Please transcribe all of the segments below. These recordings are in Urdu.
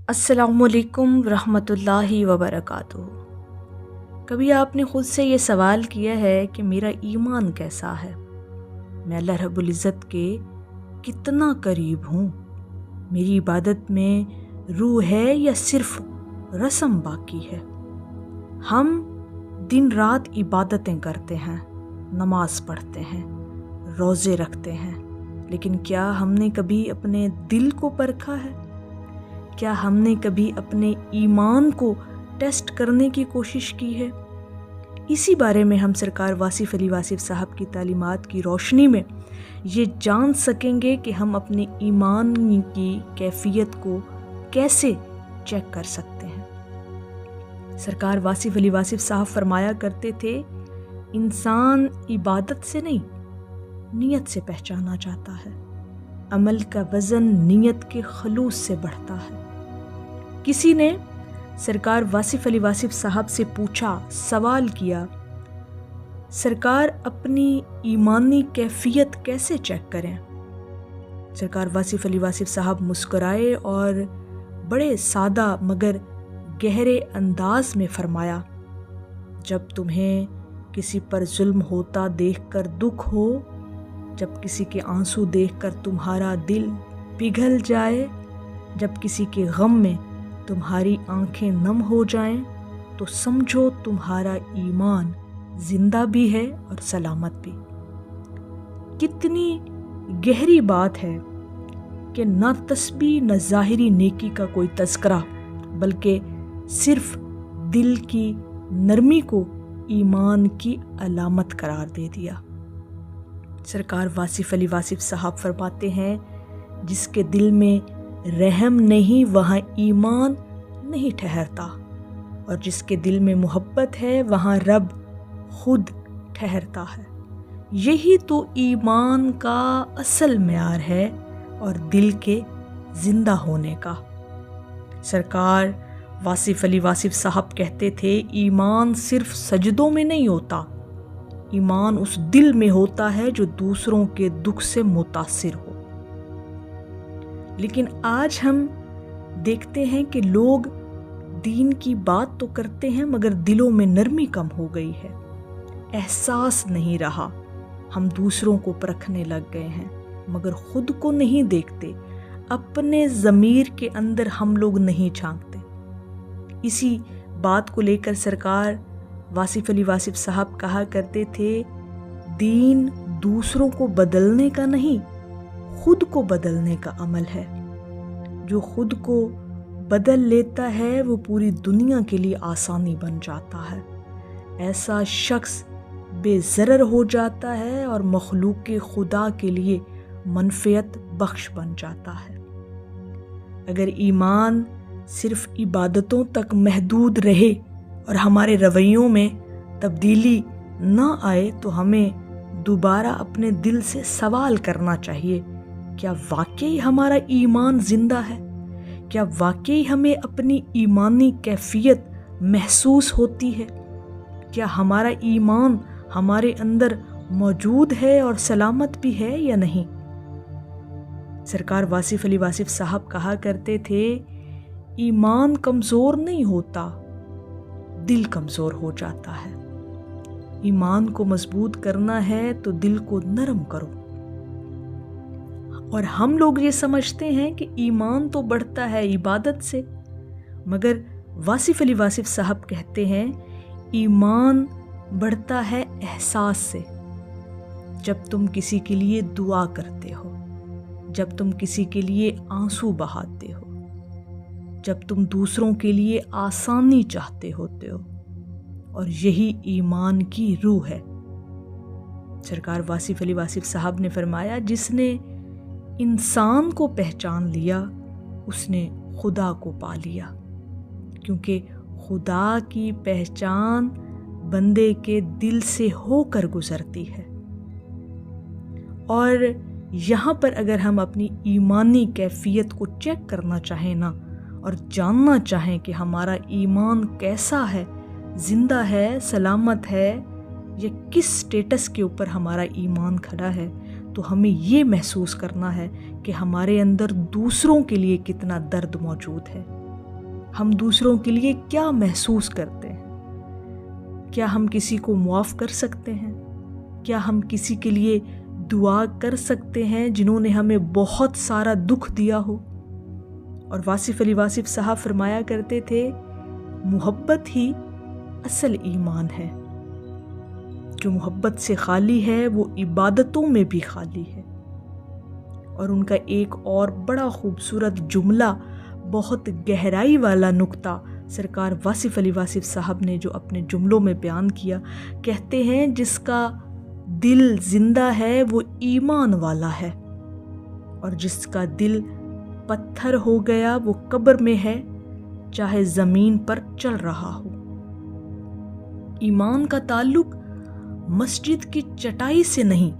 السلام علیکم ورحمۃ اللہ وبرکاتہ۔ کبھی آپ نے خود سے یہ سوال کیا ہے کہ میرا ایمان کیسا ہے؟ میں اللہ رب العزت کے کتنا قریب ہوں؟ میری عبادت میں روح ہے یا صرف رسم باقی ہے؟ ہم دن رات عبادتیں کرتے ہیں، نماز پڑھتے ہیں، روزے رکھتے ہیں، لیکن کیا ہم نے کبھی اپنے دل کو پرکھا ہے؟ کیا ہم نے کبھی اپنے ایمان کو ٹیسٹ کرنے کی کوشش کی ہے؟ اسی بارے میں ہم سرکار واصف علی واصف صاحب کی تعلیمات کی روشنی میں یہ جان سکیں گے کہ ہم اپنے ایمان کی کیفیت کو کیسے چیک کر سکتے ہیں۔ سرکار واصف علی واصف صاحب فرمایا کرتے تھے، انسان عبادت سے نہیں، نیت سے پہچانا جاتا ہے۔ عمل کا وزن نیت کے خلوص سے بڑھتا ہے۔ کسی نے سرکار واصف علی واصف صاحب سے پوچھا، سوال کیا، سرکار اپنی ایمانی کیفیت کیسے چیک کریں؟ سرکار واصف علی واصف صاحب مسکرائے اور بڑے سادہ مگر گہرے انداز میں فرمایا، جب تمہیں کسی پر ظلم ہوتا دیکھ کر دکھ ہو، جب کسی کے آنسو دیکھ کر تمہارا دل پگھل جائے، جب کسی کے غم میں تمہاری آنکھیں نم ہو جائیں، تو سمجھو تمہارا ایمان زندہ بھی ہے اور سلامت بھی۔ کتنی گہری بات ہے کہ نہ تسبیح نہ ظاہری نیکی کا کوئی تذکرہ، بلکہ صرف دل کی نرمی کو ایمان کی علامت قرار دے دیا۔ سرکار واصف علی واصف صاحب فرماتے ہیں، جس کے دل میں رحم نہیں وہاں ایمان نہیں ٹھہرتا، اور جس کے دل میں محبت ہے وہاں رب خود ٹھہرتا ہے۔ یہی تو ایمان کا اصل معیار ہے اور دل کے زندہ ہونے کا۔ سرکار واصف علی واصف صاحب کہتے تھے، ایمان صرف سجدوں میں نہیں ہوتا، ایمان اس دل میں ہوتا ہے جو دوسروں کے دکھ سے متاثر ہو۔ لیکن آج ہم دیکھتے ہیں کہ لوگ دین کی بات تو کرتے ہیں مگر دلوں میں نرمی کم ہو گئی ہے، احساس نہیں رہا۔ ہم دوسروں کو پرکھنے لگ گئے ہیں مگر خود کو نہیں دیکھتے، اپنے ضمیر کے اندر ہم لوگ نہیں جھانکتے۔ اسی بات کو لے کر سرکار واصف علی واصف صاحب کہا کرتے تھے، دین دوسروں کو بدلنے کا نہیں، خود کو بدلنے کا عمل ہے۔ جو خود کو بدل لیتا ہے وہ پوری دنیا کے لیے آسانی بن جاتا ہے۔ ایسا شخص بے ضرر ہو جاتا ہے اور مخلوق خدا کے لیے منفعت بخش بن جاتا ہے۔ اگر ایمان صرف عبادتوں تک محدود رہے اور ہمارے رویوں میں تبدیلی نہ آئے تو ہمیں دوبارہ اپنے دل سے سوال کرنا چاہیے، کیا واقعی ہمارا ایمان زندہ ہے؟ کیا واقعی ہمیں اپنی ایمانی کیفیت محسوس ہوتی ہے؟ کیا ہمارا ایمان ہمارے اندر موجود ہے اور سلامت بھی ہے یا نہیں؟ سرکار واصف علی واصف صاحب کہا کرتے تھے، ایمان کمزور نہیں ہوتا، دل کمزور ہو جاتا ہے۔ ایمان کو مضبوط کرنا ہے تو دل کو نرم کرو۔ اور ہم لوگ یہ سمجھتے ہیں کہ ایمان تو بڑھتا ہے عبادت سے، مگر واصف علی واصف صاحب کہتے ہیں، ایمان بڑھتا ہے احساس سے۔ جب تم کسی کے لیے دعا کرتے ہو، جب تم کسی کے لیے آنسو بہاتے ہو، جب تم دوسروں کے لیے آسانی چاہتے ہوتے ہو، اور یہی ایمان کی روح ہے۔ سرکار واصف علی واصف صاحب نے فرمایا، جس نے انسان کو پہچان لیا اس نے خدا کو پا لیا، کیونکہ خدا کی پہچان بندے کے دل سے ہو کر گزرتی ہے۔ اور یہاں پر اگر ہم اپنی ایمانی کیفیت کو چیک کرنا چاہیں نا، اور جاننا چاہیں کہ ہمارا ایمان کیسا ہے، زندہ ہے، سلامت ہے، یا کس سٹیٹس کے اوپر ہمارا ایمان کھڑا ہے، تو ہمیں یہ محسوس کرنا ہے کہ ہمارے اندر دوسروں کے لیے کتنا درد موجود ہے، ہم دوسروں کے لیے کیا محسوس کرتے ہیں؟ کیا ہم کسی کو معاف کر سکتے ہیں؟ کیا ہم کسی کے لیے دعا کر سکتے ہیں جنہوں نے ہمیں بہت سارا دکھ دیا ہو؟ اور واصف علی واصف صاحب فرمایا کرتے تھے، محبت ہی اصل ایمان ہے۔ جو محبت سے خالی ہے وہ عبادتوں میں بھی خالی ہے۔ اور ان کا ایک اور بڑا خوبصورت جملہ، بہت گہرائی والا نقطہ سرکار واصف علی واصف صاحب نے جو اپنے جملوں میں بیان کیا، کہتے ہیں جس کا دل زندہ ہے وہ ایمان والا ہے، اور جس کا دل پتھر ہو گیا وہ قبر میں ہے، چاہے زمین پر چل رہا ہو۔ ایمان کا تعلق مسجد کی چٹائی سے نہیں،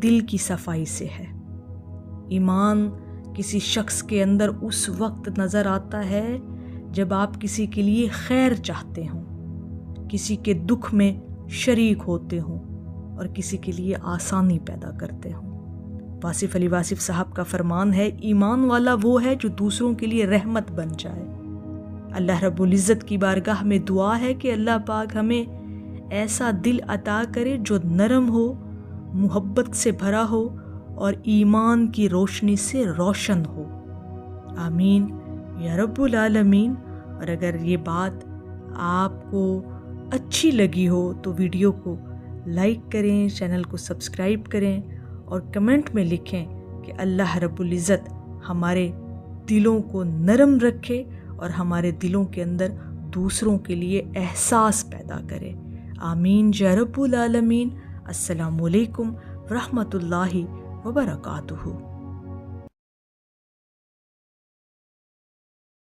دل کی صفائی سے ہے۔ ایمان کسی شخص کے اندر اس وقت نظر آتا ہے جب آپ کسی کے لیے خیر چاہتے ہوں، کسی کے دکھ میں شریک ہوتے ہوں اور کسی کے لیے آسانی پیدا کرتے ہوں۔ واصف علی واصف صاحب کا فرمان ہے، ایمان والا وہ ہے جو دوسروں کے لیے رحمت بن جائے۔ اللہ رب العزت کی بارگاہ میں دعا ہے کہ اللہ پاک ہمیں ایسا دل عطا کرے جو نرم ہو، محبت سے بھرا ہو اور ایمان کی روشنی سے روشن ہو۔ آمین یا رب العالمین۔ اور اگر یہ بات آپ کو اچھی لگی ہو تو ویڈیو کو لائک کریں، چینل کو سبسکرائب کریں اور کمنٹ میں لکھیں کہ اللہ رب العزت ہمارے دلوں کو نرم رکھے اور ہمارے دلوں کے اندر دوسروں کے لیے احساس پیدا کرے۔ آمین یا رب العالمین۔ السلام علیکم ورحمۃ اللہ وبرکاتہ۔